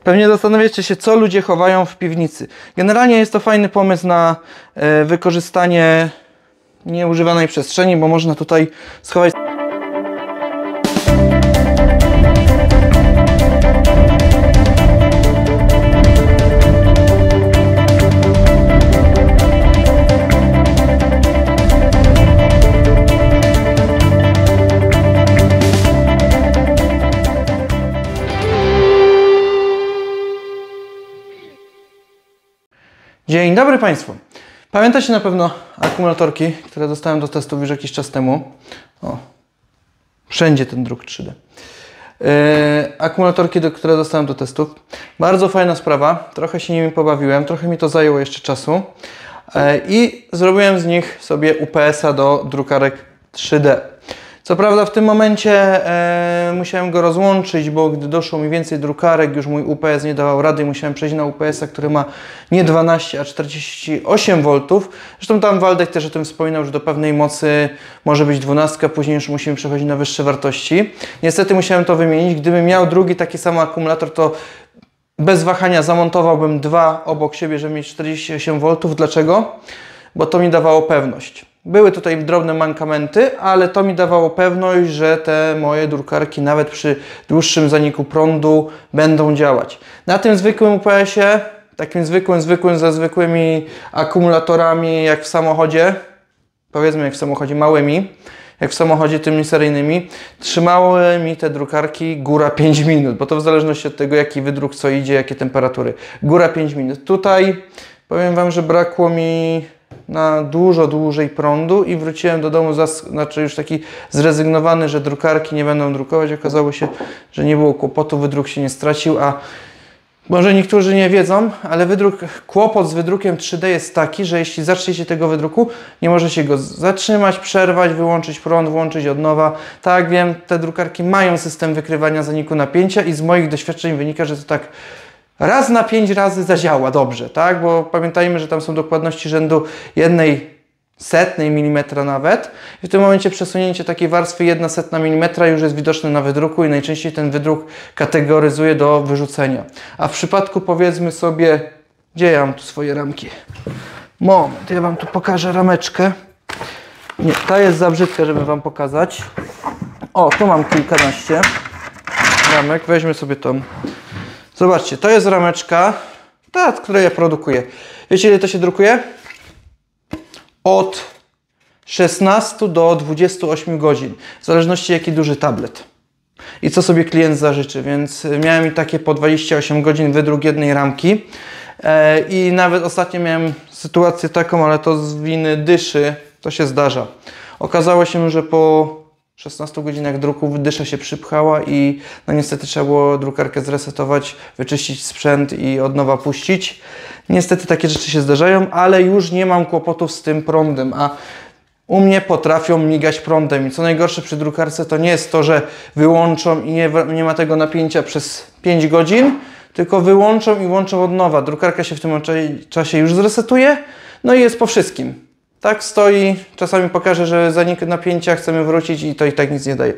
Pewnie zastanawiacie się, co ludzie chowają w piwnicy. Generalnie jest to fajny pomysł na wykorzystanie nieużywanej przestrzeni, bo można tutaj schować. Dzień dobry Państwu. Pamiętacie na pewno akumulatorki, które dostałem do testów już jakiś czas temu. O, wszędzie ten druk 3D. Akumulatorki, które dostałem do testów. Bardzo fajna sprawa. Trochę się nimi pobawiłem, trochę mi to zajęło jeszcze czasu. I zrobiłem z nich sobie UPS-a do drukarek 3D. Co prawda w tym momencie musiałem go rozłączyć, bo gdy doszło mi więcej drukarek, już mój UPS nie dawał rady i musiałem przejść na UPS-a, który ma nie 12, a 48 V. Zresztą tam Waldek też o tym wspominał, że do pewnej mocy może być 12, później już musimy przechodzić na wyższe wartości. Niestety musiałem to wymienić. Gdybym miał drugi taki sam akumulator, to bez wahania zamontowałbym dwa obok siebie, żeby mieć 48 V. Dlaczego? Bo to mi dawało pewność. Były tutaj drobne mankamenty, ale to mi dawało pewność, że te moje drukarki nawet przy dłuższym zaniku prądu będą działać. Na tym zwykłym UPS-ie, takim zwykłym ze zwykłymi akumulatorami jak w samochodzie, powiedzmy jak w samochodzie małymi, jak w samochodzie tymi seryjnymi, trzymały mi te drukarki góra 5 minut, bo to w zależności od tego, jaki wydruk co idzie, jakie temperatury. Góra 5 minut. Tutaj powiem Wam, że brakło mi na dużo dłużej prądu i wróciłem do domu, znaczy już taki zrezygnowany, że drukarki nie będą drukować. Okazało się, że nie było kłopotu, wydruk się nie stracił, a może niektórzy nie wiedzą, ale kłopot z wydrukiem 3D jest taki, że jeśli zaczniecie tego wydruku, nie możecie go zatrzymać, przerwać, wyłączyć prąd, włączyć od nowa. Tak, wiem, te drukarki mają system wykrywania zaniku napięcia i z moich doświadczeń wynika, że to tak raz na 5 razy zadziała dobrze, tak? Bo pamiętajmy, że tam są dokładności rzędu 1/100 mm nawet i w tym momencie przesunięcie takiej warstwy 1/100 mm już jest widoczne na wydruku i najczęściej ten wydruk kategoryzuje do wyrzucenia. A w przypadku, powiedzmy sobie, gdzie ja mam tu swoje ramki? Moment, ja Wam tu pokażę rameczkę. Nie, ta jest za brzydka, żeby Wam pokazać. O, tu mam kilkanaście ramek, weźmy sobie tą. Zobaczcie, to jest rameczka, ta, którą ja produkuję. Wiecie, ile to się drukuje? Od 16 do 28 godzin, w zależności jaki duży tablet i co sobie klient zażyczy, więc miałem i takie po 28 godzin wydruk jednej ramki i nawet ostatnio miałem sytuację taką, ale to z winy dyszy, to się zdarza. Okazało się, że po 16 godzinach druku dysza się przypchała i no niestety trzeba było drukarkę zresetować, wyczyścić sprzęt i od nowa puścić. Niestety takie rzeczy się zdarzają, ale już nie mam kłopotów z tym prądem, a u mnie potrafią migać prądem. I co najgorsze przy drukarce to nie jest to, że wyłączą i nie ma tego napięcia przez 5 godzin, tylko wyłączą i włączą od nowa. Drukarka się w tym czasie już zresetuje, no i jest po wszystkim. Tak stoi, czasami pokażę, że zanik napięcia, chcemy wrócić i to i tak nic nie daje.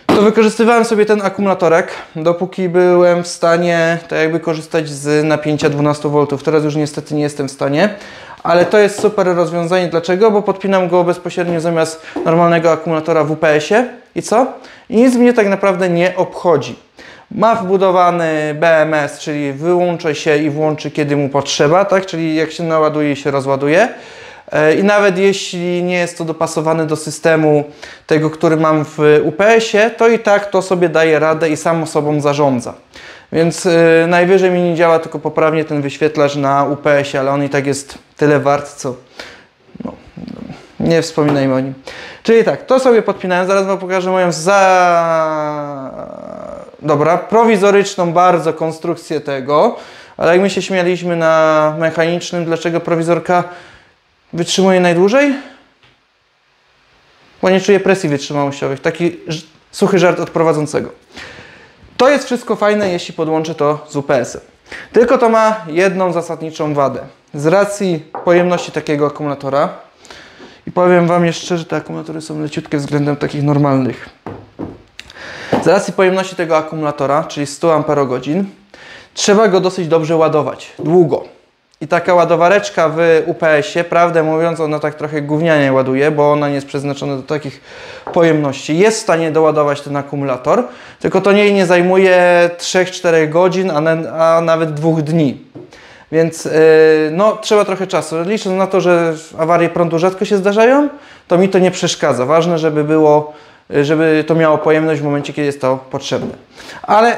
To wykorzystywałem sobie ten akumulatorek, dopóki byłem w stanie tak jakby korzystać z napięcia 12 V. Teraz już niestety nie jestem w stanie, ale to jest super rozwiązanie. Dlaczego? Bo podpinam go bezpośrednio zamiast normalnego akumulatora w UPS-ie i co? I nic mnie tak naprawdę nie obchodzi. Ma wbudowany BMS, czyli wyłączy się i włączy kiedy mu potrzeba, tak? Czyli jak się naładuje i się rozładuje. I nawet jeśli nie jest to dopasowane do systemu tego, który mam w UPS-ie, to i tak to sobie daje radę i samo sobą zarządza. Więc najwyżej mi nie działa tylko poprawnie ten wyświetlacz na UPS-ie, ale on i tak jest tyle wart, co no, nie wspominajmy o nim. Czyli tak, to sobie podpinałem, zaraz Wam pokażę moją prowizoryczną bardzo konstrukcję tego, ale jak my się śmialiśmy na mechanicznym, dlaczego prowizorka wytrzymuje najdłużej? Bo nie czuję presji wytrzymałościowych. Taki suchy żart od prowadzącego. To jest wszystko fajne, jeśli podłączę to z UPS-em. Tylko to ma jedną zasadniczą wadę. Z racji pojemności takiego akumulatora, i powiem Wam jeszcze, że te akumulatory są leciutkie względem takich normalnych. Z racji pojemności tego akumulatora, czyli 100 Ah, trzeba go dosyć dobrze ładować, długo. I taka ładowareczka w UPS-ie, prawdę mówiąc, ona tak trochę gównianie ładuje, bo ona nie jest przeznaczona do takich pojemności. Jest w stanie doładować ten akumulator, tylko to nie zajmuje 3-4 godzin, a nawet 2 dni. Więc no, trzeba trochę czasu. Licząc na to, że awarie prądu rzadko się zdarzają, to mi to nie przeszkadza. Ważne, żeby to miało pojemność w momencie, kiedy jest to potrzebne. Ale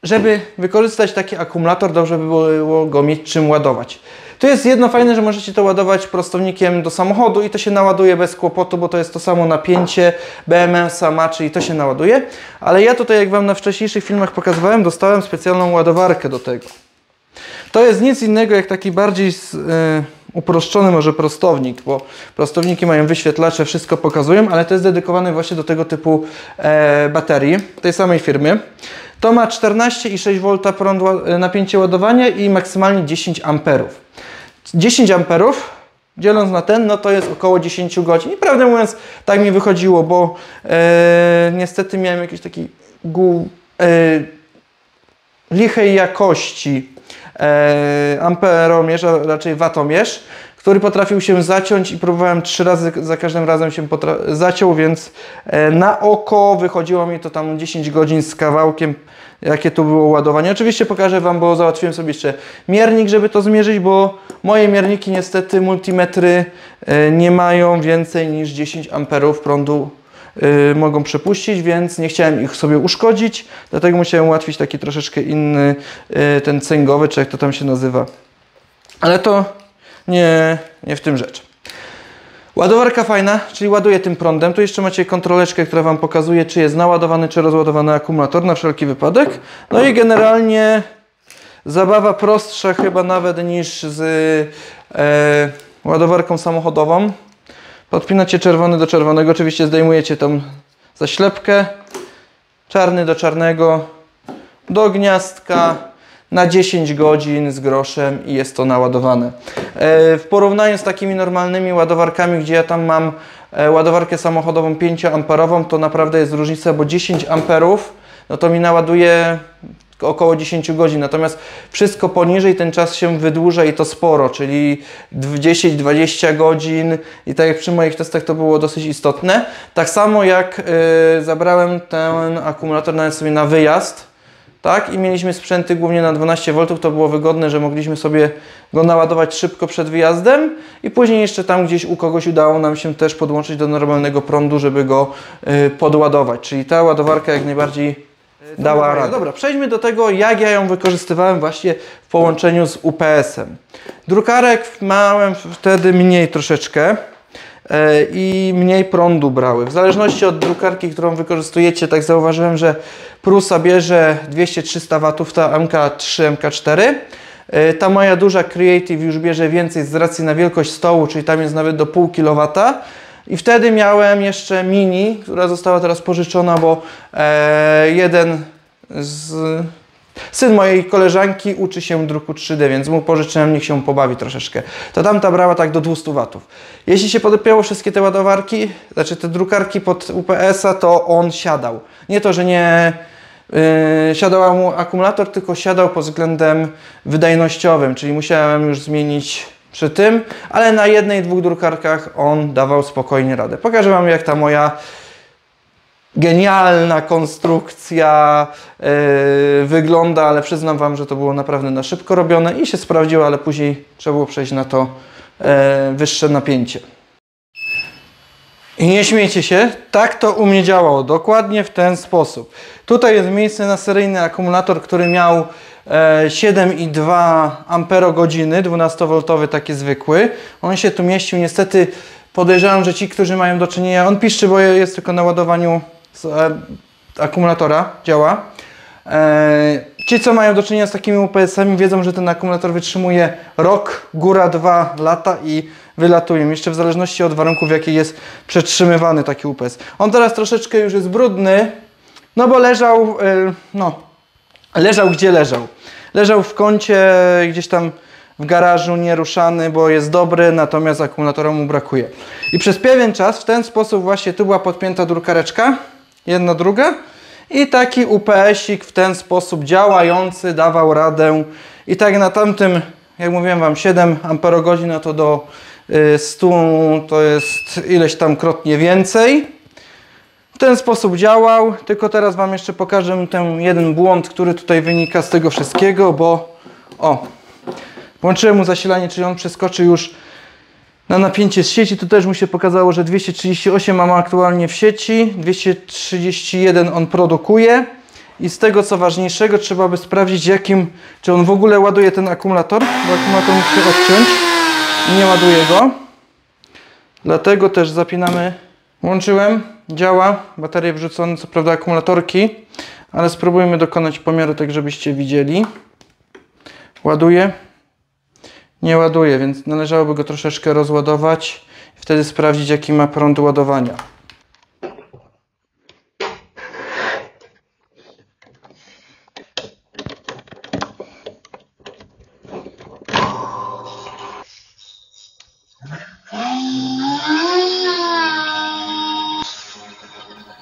żeby wykorzystać taki akumulator, dobrze by było go mieć czym ładować. Tu jest jedno fajne, że możecie to ładować prostownikiem do samochodu i to się naładuje bez kłopotu, bo to jest to samo napięcie, BMS ma, czyli to się naładuje. Ale ja tutaj, jak Wam na wcześniejszych filmach pokazywałem, dostałem specjalną ładowarkę do tego. To jest nic innego jak taki bardziej uproszczony może prostownik, bo prostowniki mają wyświetlacze, wszystko pokazują, ale to jest dedykowane właśnie do tego typu baterii tej samej firmy. To ma 14,6 V prąd, napięcie ładowania i maksymalnie 10 A. 10 A dzieląc na ten, no to jest około 10 godzin. I prawdę mówiąc, tak mi wychodziło, bo niestety miałem jakiś taki lichej jakości amperomierz, a raczej watomierz, który potrafił się zaciąć i próbowałem 3 razy, za każdym razem się zaciął, więc na oko wychodziło mi to tam 10 godzin z kawałkiem, jakie tu było ładowanie. Oczywiście pokażę Wam, bo załatwiłem sobie jeszcze miernik, żeby to zmierzyć, bo moje mierniki niestety, multimetry nie mają więcej niż 10 amperów prądu mogą przepuścić, więc nie chciałem ich sobie uszkodzić, dlatego musiałem ułatwić taki troszeczkę inny, ten cyngowy, czy jak to tam się nazywa. Ale to nie w tym rzecz. Ładowarka fajna, czyli ładuje tym prądem. Tu jeszcze macie kontroleczkę, która Wam pokazuje, czy jest naładowany, czy rozładowany akumulator, na wszelki wypadek. No i generalnie zabawa prostsza chyba nawet niż z ładowarką samochodową. Podpinacie czerwony do czerwonego, oczywiście zdejmujecie tą zaślepkę, czarny do czarnego, do gniazdka na 10 godzin z groszem i jest to naładowane. W porównaniu z takimi normalnymi ładowarkami, gdzie ja tam mam ładowarkę samochodową 5 amperową, to naprawdę jest różnica, bo 10 amperów no to mi naładuje około 10 godzin, natomiast wszystko poniżej ten czas się wydłuża i to sporo, czyli 10-20 godzin i tak jak przy moich testach to było dosyć istotne. Tak samo jak zabrałem ten akumulator nawet sobie na wyjazd, tak, i mieliśmy sprzęty głównie na 12 V, to było wygodne, że mogliśmy sobie go naładować szybko przed wyjazdem i później jeszcze tam gdzieś u kogoś udało nam się też podłączyć do normalnego prądu, żeby go podładować, czyli ta ładowarka jak najbardziej dała radę. Dobra, przejdźmy do tego, jak ja ją wykorzystywałem właśnie w połączeniu z UPS-em. Drukarek miałem wtedy mniej troszeczkę i mniej prądu brały. W zależności od drukarki, którą wykorzystujecie, tak zauważyłem, że Prusa bierze 200-300 W, ta MK3, MK4. Ta moja duża Creative już bierze więcej z racji na wielkość stołu, czyli tam jest nawet do pół kW. I wtedy miałem jeszcze Mini, która została teraz pożyczona, bo syn mojej koleżanki uczy się druku 3D, więc mu pożyczyłem, niech się pobawi troszeczkę. To tamta brała tak do 200 W. Jeśli się podpięło wszystkie te ładowarki, znaczy te drukarki pod UPS-a, to on siadał. Nie to, że nie siadał mu akumulator, tylko siadał pod względem wydajnościowym, czyli musiałem już zmienić przy tym, ale na jednej, dwóch drukarkach on dawał spokojnie radę. Pokażę Wam, jak ta moja genialna konstrukcja wygląda, ale przyznam Wam, że to było naprawdę na szybko robione i się sprawdziło, ale później trzeba było przejść na to wyższe napięcie. I nie śmiejcie się, tak to u mnie działało, dokładnie w ten sposób. Tutaj jest miejsce na seryjny akumulator, który miał 7,2 amperogodziny, 12V taki zwykły. On się tu mieścił, niestety podejrzewam, że ci, którzy mają do czynienia, on piszczy, bo jest tylko na ładowaniu akumulatora, działa. Ci, co mają do czynienia z takimi UPS-ami, wiedzą, że ten akumulator wytrzymuje rok, góra 2 lata i wylatuje. Jeszcze w zależności od warunków, w jakich jest przetrzymywany taki UPS. On teraz troszeczkę już jest brudny, no bo leżał, leżał gdzie leżał. Leżał w kącie, gdzieś tam w garażu, nieruszany, bo jest dobry, natomiast akumulatora mu brakuje. I przez pewien czas w ten sposób właśnie tu była podpięta drukareczka, jedna, druga, I taki UPS-ik w ten sposób działający dawał radę. I tak na tamtym, jak mówiłem Wam, 7 Ah, no to do 100 to jest ileś tam krotnie więcej. W ten sposób działał, tylko teraz Wam jeszcze pokażę ten jeden błąd, który tutaj wynika z tego wszystkiego, bo włączyłem mu zasilanie, czyli on przeskoczy już na napięcie z sieci. Tu też mu się pokazało, że 238 mam aktualnie w sieci, 231 on produkuje i z tego co ważniejszego trzeba by sprawdzić czy on w ogóle ładuje ten akumulator, bo akumulator musi się odciąć i nie ładuje go. Dlatego też zapinamy. Włączyłem, działa, baterie wrzucone, co prawda akumulatorki, ale spróbujmy dokonać pomiaru, tak żebyście widzieli. Ładuje? Nie ładuje, więc należałoby go troszeczkę rozładować i wtedy sprawdzić, jaki ma prąd ładowania.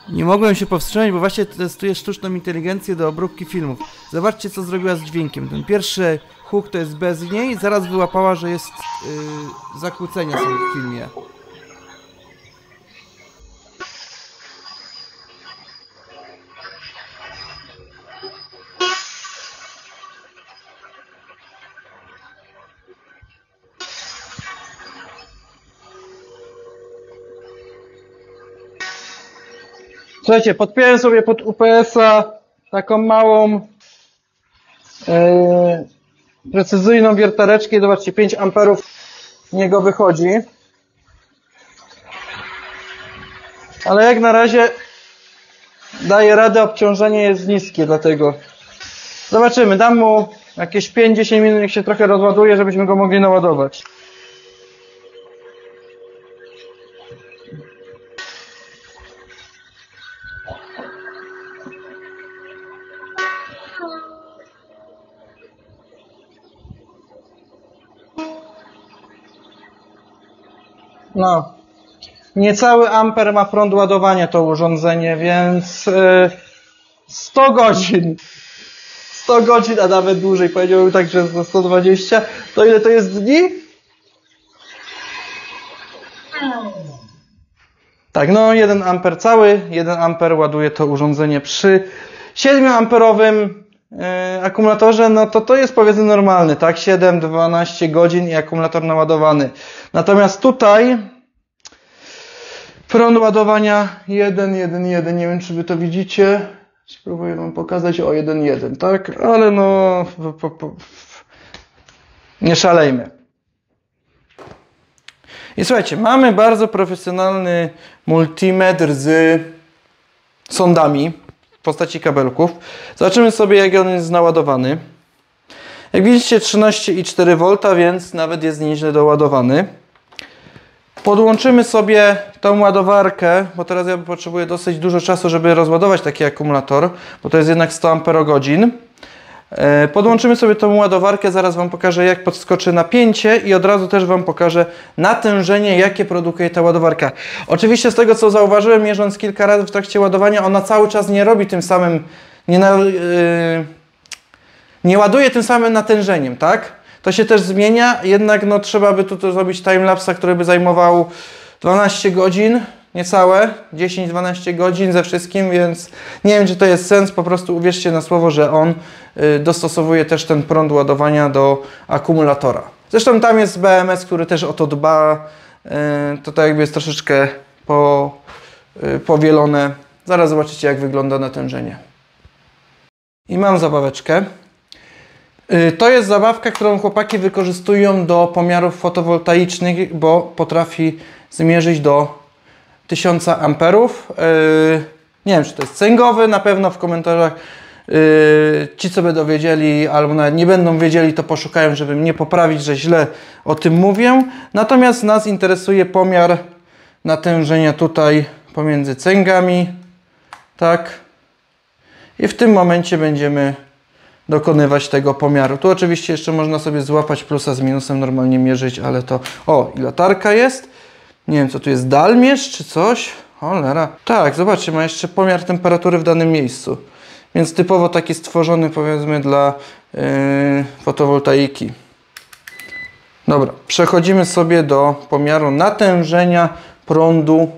Nie mogłem się powstrzymać, bo właśnie testuję sztuczną inteligencję do obróbki filmów. Zobaczcie, co zrobiła z dźwiękiem. Ten pierwszy huk to jest bez niej, zaraz wyłapała, że jest zakłócenia są w filmie. Słuchajcie, podpiąłem sobie pod UPS-a taką małą precyzyjną wiertareczkę i zobaczcie, 5 amperów z niego wychodzi. Ale jak na razie daje radę, obciążenie jest niskie, dlatego zobaczymy, dam mu jakieś 5-10 minut, niech się trochę rozładuje, żebyśmy go mogli naładować. No, niecały amper ma prąd ładowania to urządzenie, więc 100 godzin. 100 godzin, a nawet dłużej. Powiedziałbym tak, że za 120. To ile to jest dni? Tak, no 1 amper cały, 1 amper ładuje to urządzenie przy 7 amperowym akumulatorze, no to jest powiedzmy normalny, tak? 7-12 godzin i akumulator naładowany. Natomiast tutaj prąd ładowania 1,1,1, nie wiem czy wy to widzicie. Spróbuję wam pokazać, 1,1, tak? Ale no nie szalejmy. I słuchajcie, mamy bardzo profesjonalny multimetr z sondami w postaci kabelków. Zobaczymy sobie, jak on jest naładowany. Jak widzicie, 13,4 V, więc nawet jest nieźle doładowany. Podłączymy sobie tą ładowarkę, bo teraz ja potrzebuję dosyć dużo czasu, żeby rozładować taki akumulator, bo to jest jednak 100 Ah. Podłączymy sobie tą ładowarkę, zaraz Wam pokażę, jak podskoczy napięcie i od razu też Wam pokażę natężenie, jakie produkuje ta ładowarka. Oczywiście z tego, co zauważyłem, mierząc kilka razy w trakcie ładowania, ona cały czas nie robi tym samym, nie ładuje tym samym natężeniem, tak? To się też zmienia, jednak no, trzeba by tu zrobić timelapsa, który by zajmował 12 godzin, niecałe, 10-12 godzin ze wszystkim, więc nie wiem, czy to jest sens, po prostu uwierzcie na słowo, że on dostosowuje też ten prąd ładowania do akumulatora. Zresztą tam jest BMS, który też o to dba, to tak jakby jest troszeczkę powielone. Zaraz zobaczycie, jak wygląda natężenie. I mam zabaweczkę. To jest zabawka, którą chłopaki wykorzystują do pomiarów fotowoltaicznych, bo potrafi zmierzyć do 1000 amperów. Nie wiem, czy to jest cęgowy, na pewno w komentarzach ci, co będą wiedzieli, albo nawet nie będą wiedzieli, to poszukają, żeby mnie poprawić, że źle o tym mówię. Natomiast nas interesuje pomiar natężenia tutaj pomiędzy cęgami. Tak. I w tym momencie będziemy dokonywać tego pomiaru. Tu oczywiście jeszcze można sobie złapać plusa z minusem, normalnie mierzyć, ale to... O, i latarka jest. Nie wiem, co tu jest, dalmierz czy coś. Cholera. Tak, zobaczcie, ma jeszcze pomiar temperatury w danym miejscu. Więc typowo taki stworzony, powiedzmy, dla fotowoltaiki. Dobra, przechodzimy sobie do pomiaru natężenia prądu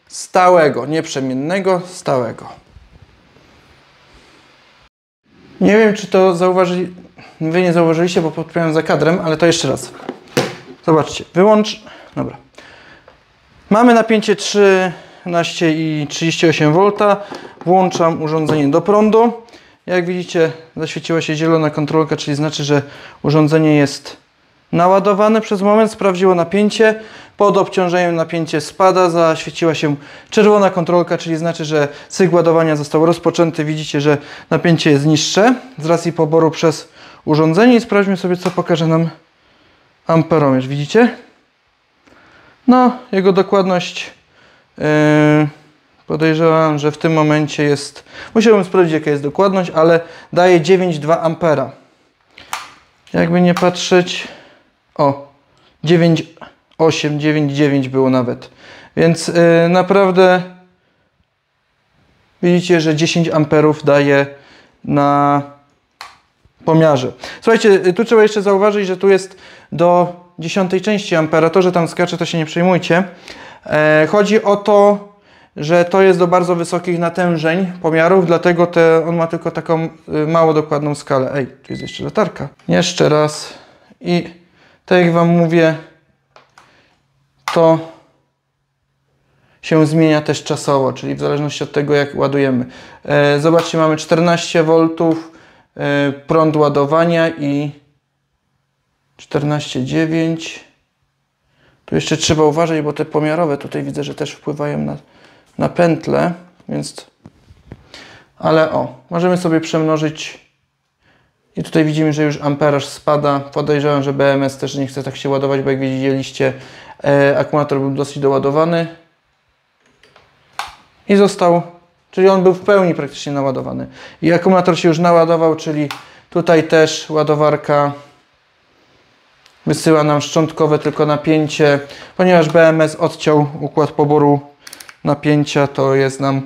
stałego, nie przemiennego, stałego. Nie wiem, czy to wy nie zauważyliście, bo podpiąłem za kadrem, ale to jeszcze raz. Zobaczcie, wyłącz. Dobra. Mamy napięcie 13,38 V. Włączam urządzenie do prądu. Jak widzicie, zaświeciła się zielona kontrolka, czyli znaczy, że urządzenie jest naładowane. Przez moment sprawdziło napięcie. Pod obciążeniem napięcie spada. Zaświeciła się czerwona kontrolka, czyli znaczy, że cykl ładowania został rozpoczęty. Widzicie, że napięcie jest niższe z racji poboru przez urządzenie. I sprawdźmy sobie, co pokaże nam amperomierz. Widzicie? No, jego dokładność podejrzewam, że w tym momencie jest... Musiałbym sprawdzić, jaka jest dokładność, ale daje 9,2 ampera. Jakby nie patrzeć... O, 9,8, 9,9 było nawet. Więc naprawdę widzicie, że 10 amperów daje na pomiarze. Słuchajcie, tu trzeba jeszcze zauważyć, że tu jest do 10 części ampera. To, że tam skacze, to się nie przejmujcie. Chodzi o to, że to jest do bardzo wysokich natężeń pomiarów, dlatego on ma tylko taką mało dokładną skalę. Ej, tu jest jeszcze latarka. Jeszcze raz. I tak jak wam mówię, to się zmienia też czasowo, czyli w zależności od tego, jak ładujemy. Zobaczcie, mamy 14 V prąd ładowania i 14,9. Tu jeszcze trzeba uważać, bo te pomiarowe tutaj widzę, że też wpływają na pętlę, więc... Ale możemy sobie przemnożyć i tutaj widzimy, że już amperaż spada. Podejrzewam, że BMS też nie chce tak się ładować, bo jak widzieliście, akumulator był dosyć doładowany i został, czyli on był w pełni praktycznie naładowany. I akumulator się już naładował, czyli tutaj też ładowarka wysyła nam szczątkowe tylko napięcie. Ponieważ BMS odciął układ poboru napięcia, to jest nam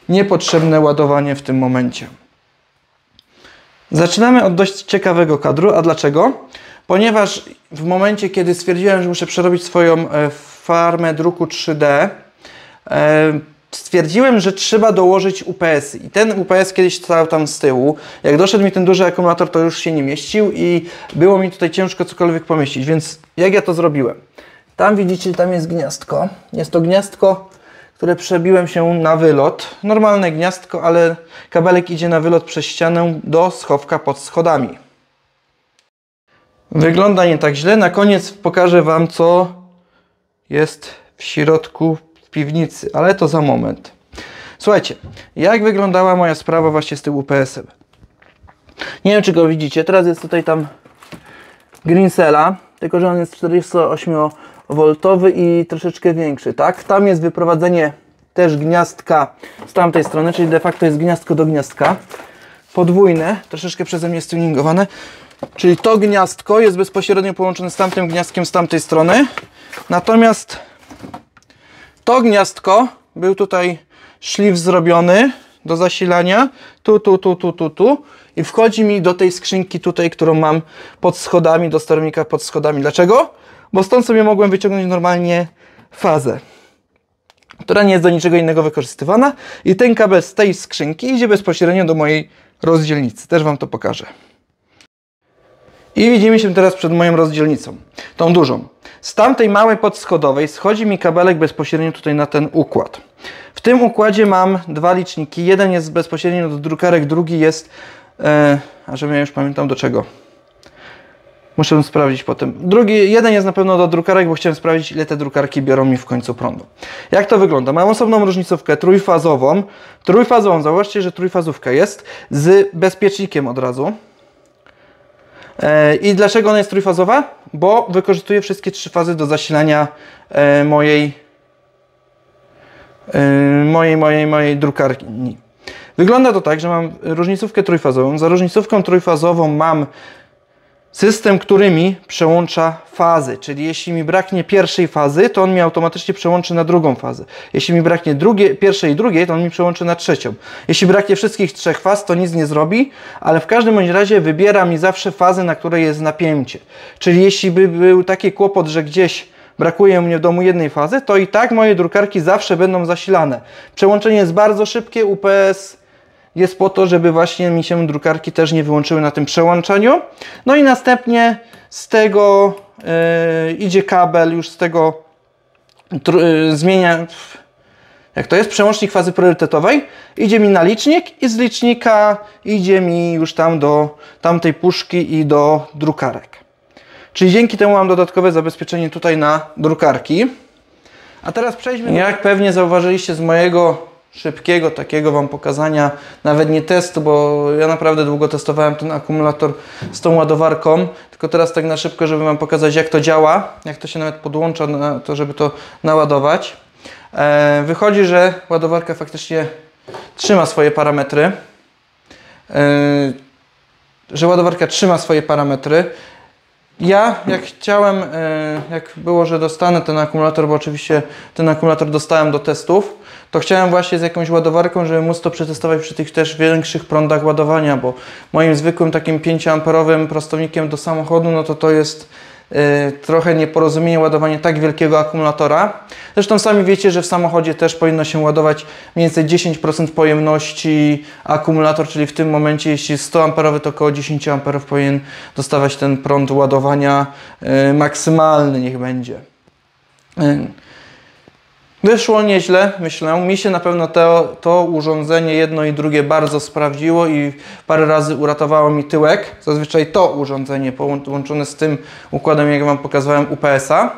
niepotrzebne ładowanie w tym momencie. Zaczynamy od dość ciekawego kadru. A dlaczego? Ponieważ w momencie, kiedy stwierdziłem, że muszę przerobić swoją farmę druku 3D, stwierdziłem, że trzeba dołożyć UPS-y. I ten UPS kiedyś stał tam z tyłu. Jak doszedł mi ten duży akumulator, to już się nie mieścił i było mi tutaj ciężko cokolwiek pomieścić. Więc jak ja to zrobiłem? Tam widzicie, tam jest gniazdko. Jest to gniazdko, które przebiłem się na wylot. Normalne gniazdko, ale kabelek idzie na wylot przez ścianę do schowka pod schodami. Wygląda nie tak źle. Na koniec pokażę wam, co jest w środku piwnicy, ale to za moment. Słuchajcie, jak wyglądała moja sprawa właśnie z tym UPS-em. Nie wiem, czy go widzicie. Teraz jest tutaj tam Greensela, tylko że on jest 48V i troszeczkę większy, tak? Tam jest wyprowadzenie też gniazdka z tamtej strony, czyli de facto jest gniazdko do gniazdka. Podwójne, troszeczkę przeze mnie stuningowane. Czyli to gniazdko jest bezpośrednio połączone z tamtym gniazdkiem z tamtej strony. Natomiast to gniazdko, był tutaj szlif zrobiony do zasilania, tu i wchodzi mi do tej skrzynki tutaj, którą mam pod schodami, do sterownika pod schodami. Dlaczego? Bo stąd sobie mogłem wyciągnąć normalnie fazę, która nie jest do niczego innego wykorzystywana i ten kabel z tej skrzynki idzie bezpośrednio do mojej rozdzielnicy. Też wam to pokażę. I widzimy się teraz przed moją rozdzielnicą, tą dużą. Z tamtej małej podschodowej schodzi mi kabelek bezpośrednio tutaj na ten układ. W tym układzie mam dwa liczniki. Jeden jest bezpośrednio do drukarek, drugi jest... a żebym ja już pamiętał do czego. Muszę sprawdzić potem. Jeden jest na pewno do drukarek, bo chciałem sprawdzić, ile te drukarki biorą mi w końcu prądu. Jak to wygląda? Mam osobną różnicówkę trójfazową. Zauważcie, że trójfazówka jest z bezpiecznikiem od razu. I dlaczego ona jest trójfazowa? Bo wykorzystuję wszystkie trzy fazy do zasilania mojej drukarki. Wygląda to tak, że mam różnicówkę trójfazową. Za różnicówką trójfazową mam system, który mi przełącza fazy, czyli jeśli mi braknie pierwszej fazy, to on mi automatycznie przełączy na drugą fazę. Jeśli mi braknie pierwszej i drugiej, to on mi przełączy na trzecią. Jeśli braknie wszystkich trzech faz, to nic nie zrobi, ale w każdym bądź razie wybiera mi zawsze fazę, na której jest napięcie. Czyli jeśli by był taki kłopot, że gdzieś brakuje mnie w domu jednej fazy, to i tak moje drukarki zawsze będą zasilane. Przełączenie jest bardzo szybkie, UPS jest po to, żeby właśnie mi się drukarki też nie wyłączyły na tym przełączaniu. No i następnie z tego idzie kabel, już z tego zmienia, jak to jest, przełącznik fazy priorytetowej, idzie mi na licznik i z licznika idzie mi już tam do tamtej puszki i do drukarek. Czyli dzięki temu mam dodatkowe zabezpieczenie tutaj na drukarki. A teraz przejdźmy do... Jak pewnie zauważyliście z mojego szybkiego takiego Wam pokazania, nawet nie testu, bo ja naprawdę długo testowałem ten akumulator z tą ładowarką, tylko teraz tak na szybko, żeby Wam pokazać, jak to działa, jak to się nawet podłącza na to, żeby to naładować. Wychodzi, że ładowarka faktycznie trzyma swoje parametry, Ja, jak chciałem, jak było, że dostanę ten akumulator, bo oczywiście ten akumulator dostałem do testów, to chciałem właśnie z jakąś ładowarką, żeby móc to przetestować przy tych też większych prądach ładowania, bo moim zwykłym takim 5-amperowym prostownikiem do samochodu, no to jest trochę nieporozumienie ładowanie tak wielkiego akumulatora. Zresztą sami wiecie, że w samochodzie też powinno się ładować mniej więcej 10% pojemności akumulator, czyli w tym momencie, jeśli 100 amperowy, to około 10 amperów powinien dostawać ten prąd ładowania maksymalny, niech będzie. Wyszło nieźle, myślę. Mi się na pewno to urządzenie jedno i drugie bardzo sprawdziło i parę razy uratowało mi tyłek. Zazwyczaj to urządzenie połączone z tym układem, jak Wam pokazałem, UPS-a.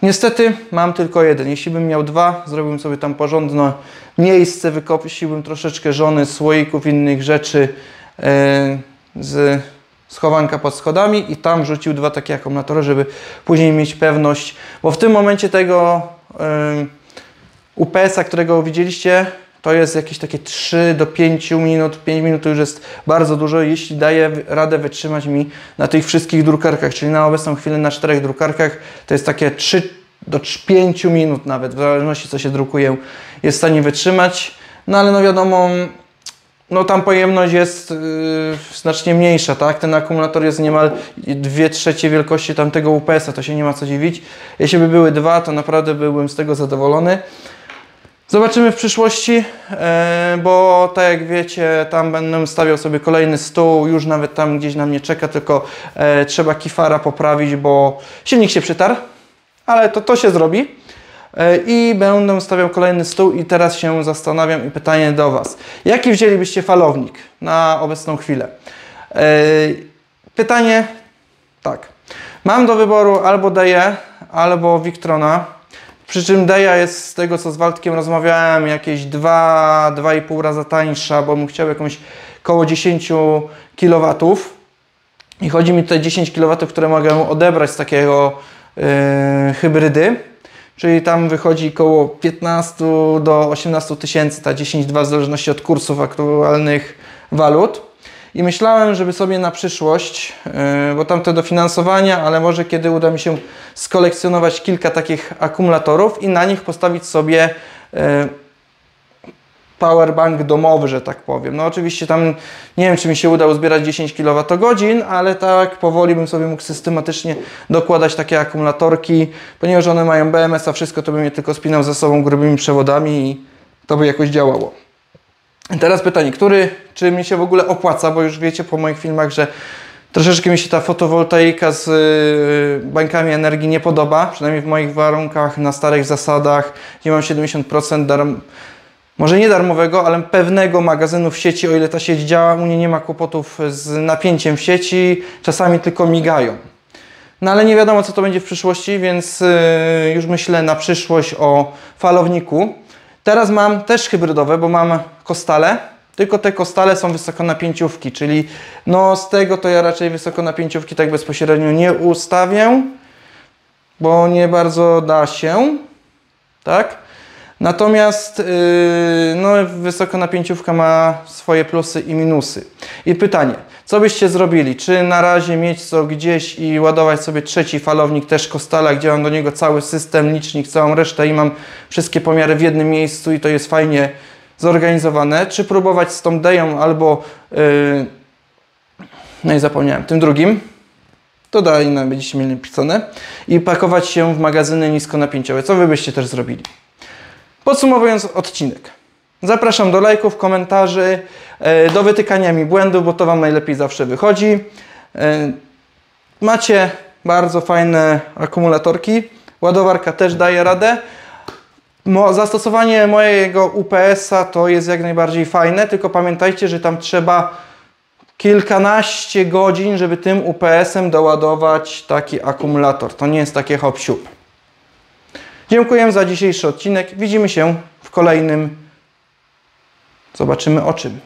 Niestety mam tylko jeden. Jeśli bym miał dwa, zrobiłbym sobie tam porządne miejsce, wykosiłbym troszeczkę żony, słoików, innych rzeczy z schowanka pod schodami i tam wrzucił dwa takie akumulatory, żeby później mieć pewność, bo w tym momencie tego UPS-a, którego widzieliście, to jest jakieś takie 3 do 5 minut. 5 minut to już jest bardzo dużo, jeśli daje radę wytrzymać mi na tych wszystkich drukarkach, czyli na obecną chwilę na 4 drukarkach to jest takie 3 do 5 minut nawet, w zależności co się drukuje, jest w stanie wytrzymać. No ale no wiadomo, no tam pojemność jest znacznie mniejsza, tak? Ten akumulator jest niemal 2/3 wielkości tamtego UPS-a, to się nie ma co dziwić. Jeśli by były dwa, to naprawdę byłbym z tego zadowolony. Zobaczymy w przyszłości, bo tak jak wiecie, tam będę stawiał sobie kolejny stół, już nawet tam gdzieś na mnie czeka, tylko trzeba kifara poprawić, bo silnik się przytarł, ale to się zrobi. I będę stawiał kolejny stół i teraz się zastanawiam i pytanie do Was. Jaki wzięlibyście falownik na obecną chwilę? Pytanie tak. Mam do wyboru albo Deję, albo Victrona. Przy czym Deja jest, z tego co z Waldkiem rozmawiałem, jakieś 2,5 raza tańsza, bo bym chciał jakąś koło 10 kW. I chodzi mi tutaj 10 kW, które mogę odebrać z takiego hybrydy. Czyli tam wychodzi około 15 do 18 tysięcy, ta 10,2 w zależności od kursów aktualnych walut. I myślałem, żeby sobie na przyszłość, bo tam te dofinansowania, ale może kiedy uda mi się skolekcjonować kilka takich akumulatorów i na nich postawić sobie powerbank domowy, że tak powiem. No oczywiście tam nie wiem, czy mi się uda uzbierać 10 kWh, ale tak powoli bym sobie mógł systematycznie dokładać takie akumulatorki, ponieważ one mają BMS, a wszystko to bym je tylko spinał ze sobą grubymi przewodami i to by jakoś działało. I teraz pytanie, czy mi się w ogóle opłaca, bo już wiecie po moich filmach, że troszeczkę mi się ta fotowoltaika z bańkami energii nie podoba, przynajmniej w moich warunkach, na starych zasadach, gdzie mam 70% może nie darmowego, ale pewnego magazynu w sieci, o ile ta sieć działa. U mnie nie ma kłopotów z napięciem w sieci, czasami tylko migają. No ale nie wiadomo, co to będzie w przyszłości, więc już myślę na przyszłość o falowniku. Teraz mam też hybrydowe, bo mam kostale, tylko te kostale są wysokonapięciówki, czyli no z tego to ja raczej wysokonapięciówki tak bezpośrednio nie ustawię, bo nie bardzo da się, tak? Natomiast no, wysokonapięciówka ma swoje plusy i minusy. I pytanie, Co byście zrobili? Czy na razie mieć to gdzieś i ładować sobie trzeci falownik, też Kostala, gdzie mam do niego cały system, licznik, całą resztę i mam wszystkie pomiary w jednym miejscu i to jest fajnie zorganizowane? Czy próbować z tą Deją albo no i zapomniałem, tym drugim, to dalej będziecie mieli napisane, i pakować się w magazyny niskonapięciowe, co wy byście też zrobili. Podsumowując odcinek, zapraszam do lajków, komentarzy, do wytykania mi błędów, bo to wam najlepiej zawsze wychodzi. Macie bardzo fajne akumulatorki, ładowarka też daje radę. Zastosowanie mojego UPS-a to jest jak najbardziej fajne, tylko pamiętajcie, że tam trzeba kilkanaście godzin, żeby tym UPS-em doładować taki akumulator. To nie jest takie hop-siup. Dziękuję za dzisiejszy odcinek. Widzimy się w kolejnym. Zobaczymy o czym.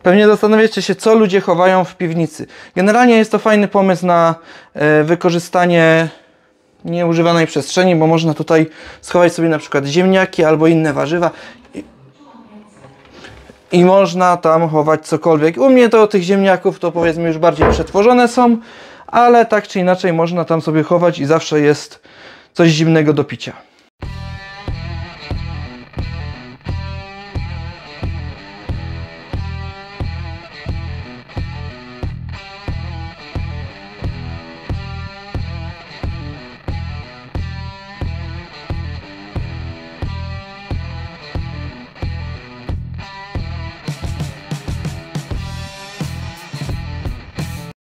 Pewnie zastanawiacie się, co ludzie chowają w piwnicy. Generalnie jest to fajny pomysł na wykorzystanie nieużywanej przestrzeni, bo można tutaj schować sobie na przykład ziemniaki albo inne warzywa i można tam chować cokolwiek. U mnie to tych ziemniaków to powiedzmy już bardziej przetworzone są, ale tak czy inaczej można tam sobie chować i zawsze jest coś zimnego do picia.